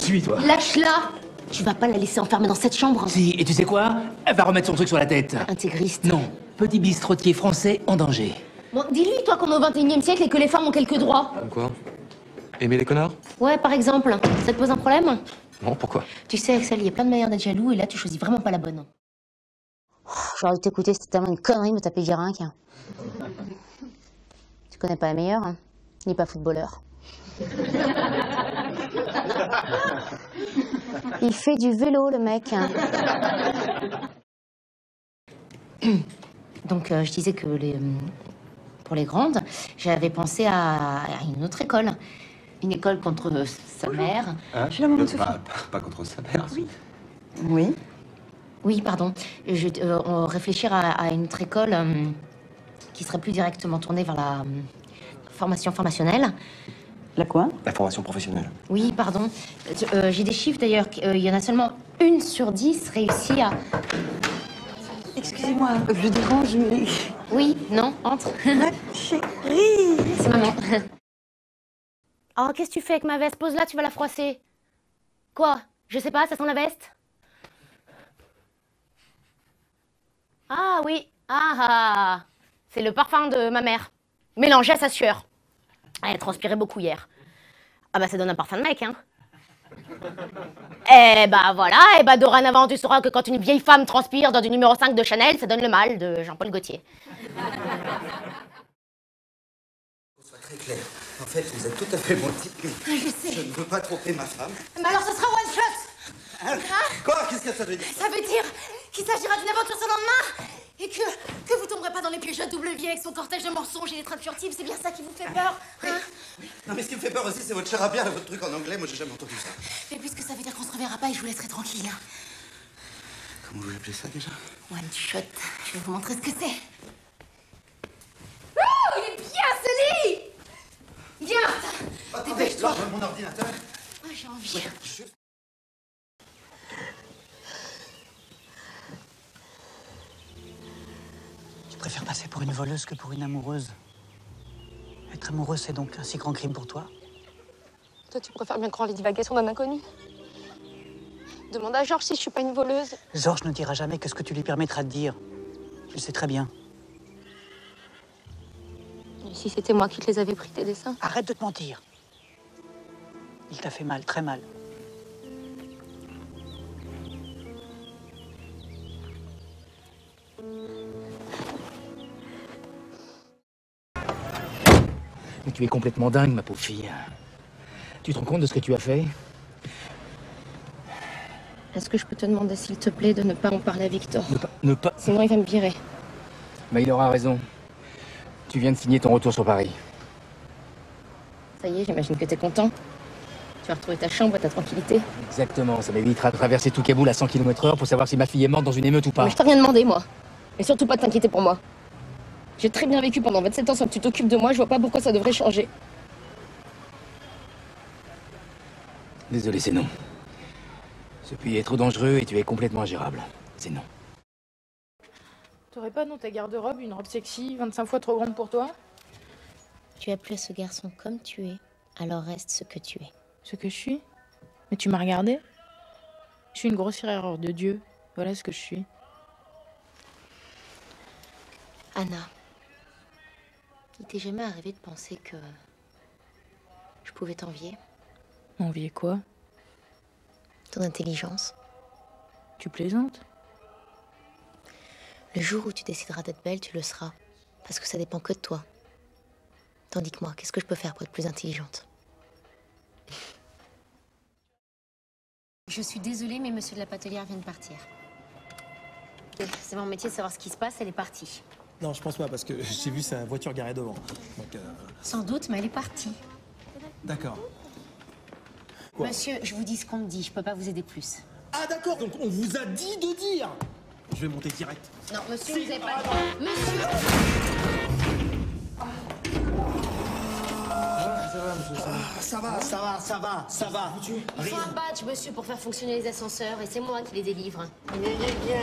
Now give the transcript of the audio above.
suis, toi. Lâche-la. Tu vas pas la laisser enfermer dans cette chambre. Si, et tu sais quoi? Elle va remettre son truc sur la tête. Intégriste. Non, petit bistrotier français en danger. Bon, dis-lui, toi, qu'on est au 21e siècle et que les femmes ont quelques droits. Comme quoi? Aimer les connards? Ouais, par exemple. Ça te pose un problème? Non, pourquoi? Tu sais, Axel, il y a plein de manières d'être jaloux et là, tu choisis vraiment pas la bonne. J'aurais dû t'écouter, c'était tellement une connerie de me taper Guérin. Tu connais pas la meilleure, hein? Ni pas footballeur. Il fait du vélo, le mec. Donc, je disais que pour les grandes, j'avais pensé à une autre école. Une école contre sa mère. Hein? Je suis la maman de Sophie. Pas contre sa mère. Oui. Oui. Oui, pardon. Réfléchir à une autre école qui serait plus directement tournée vers la formation formationnelle. La quoi? La formation professionnelle. Oui, pardon. J'ai des chiffres d'ailleurs. Il y en a seulement 1 sur 10 réussi à... Excusez-moi, je dérange, mais... Oui, non, entre. Ma chérie! C'est maman. Oh, qu'est-ce que tu fais avec ma veste? Pose-la, tu vas la froisser. Quoi? Je sais pas, ça sent la veste? Ah oui. Ah. C'est le parfum de ma mère. Mélangé à sa sueur. Elle transpirait beaucoup hier. Ah bah ça donne un parfum de mec, hein. Eh bah voilà, et bah dorénavant tu sauras que quand une vieille femme transpire dans du numéro 5 de Chanel, ça donne le mal, de Jean-Paul Gaultier. Sois très clair. En fait, vous êtes tout à fait mon type. Je sais. Je ne veux pas tromper ma femme. Mais alors ce sera one shot. Hein? Quoi? Qu'est-ce que ça veut dire? Ça veut dire qu'il s'agira d'une aventure sans lendemain et que vous tomberez pas dans les pièges de la double vie avec son cortège de mensonges et des trappes furtives. C'est bien ça qui vous fait peur, hein? Non, mais ce qui me fait peur aussi, c'est votre charabia et votre truc en anglais. Moi, j'ai jamais entendu ça. Mais puisque ça veut dire qu'on se reverra pas et je vous laisserai tranquille. Hein. Comment vous appelez ça déjà? One shot. Je vais vous montrer ce que c'est. Oh, il est bien ce lit. Viens. Dépêche-toi. Là, mon ordinateur. Oh, j'ai envie. Je préfère passer pour une voleuse que pour une amoureuse. Être amoureuse, c'est donc un si grand crime pour toi? Toi, tu préfères bien croire les divagations d'un inconnu. Demande à Georges si je suis pas une voleuse. Georges ne dira jamais que ce que tu lui permettras de dire. Je le sais très bien. Et si c'était moi qui te les avais pris, tes dessins? Arrête de te mentir. Il t'a fait mal, très mal. Mais tu es complètement dingue, ma pauvre fille. Tu te rends compte de ce que tu as fait? Est-ce que je peux te demander, s'il te plaît, de ne pas en parler à Victor? Ne pas... Sinon, il va me virer. Bah, il aura raison. Tu viens de signer ton retour sur Paris. Ça y est, j'imagine que t'es content. Tu vas retrouver ta chambre et ta tranquillité. Exactement, ça m'évitera de traverser tout Kaboul à 100 km/h pour savoir si ma fille est morte dans une émeute ou pas. Mais je t'ai rien demandé, moi. Et surtout pas de t'inquiéter pour moi. J'ai très bien vécu pendant 27 ans sans que tu t'occupes de moi, je vois pas pourquoi ça devrait changer. Désolé, c'est non. Ce puits est trop dangereux et tu es complètement ingérable. C'est non. T'aurais pas dans ta garde-robe une robe sexy, 25 fois trop grande pour toi? Tu as plu à ce garçon comme tu es, alors reste ce que tu es. Ce que je suis? Mais tu m'as regardé? Je suis une grossière erreur de Dieu. Voilà ce que je suis. Anna, il t'est jamais arrivé de penser que je pouvais t'envier? Envier quoi? Ton intelligence. Tu plaisantes? Le jour où tu décideras d'être belle, tu le seras. Parce que ça dépend que de toi. Tandis que moi, qu'est-ce que je peux faire pour être plus intelligente? Je suis désolée, mais monsieur de la Patelière vient de partir. C'est mon métier de savoir ce qui se passe, elle est partie. Non, je pense pas, parce que j'ai vu sa voiture garée devant. Donc, Sans doute, mais elle est partie. D'accord. Monsieur, je vous dis ce qu'on me dit, je peux pas vous aider plus. Ah d'accord, donc on vous a dit de dire. Je vais monter direct. Non, monsieur, vous avez pas le droit. Monsieur! Ça va. Il faut un badge, monsieur, pour faire fonctionner les ascenseurs, et c'est moi qui les délivre. Il est bien,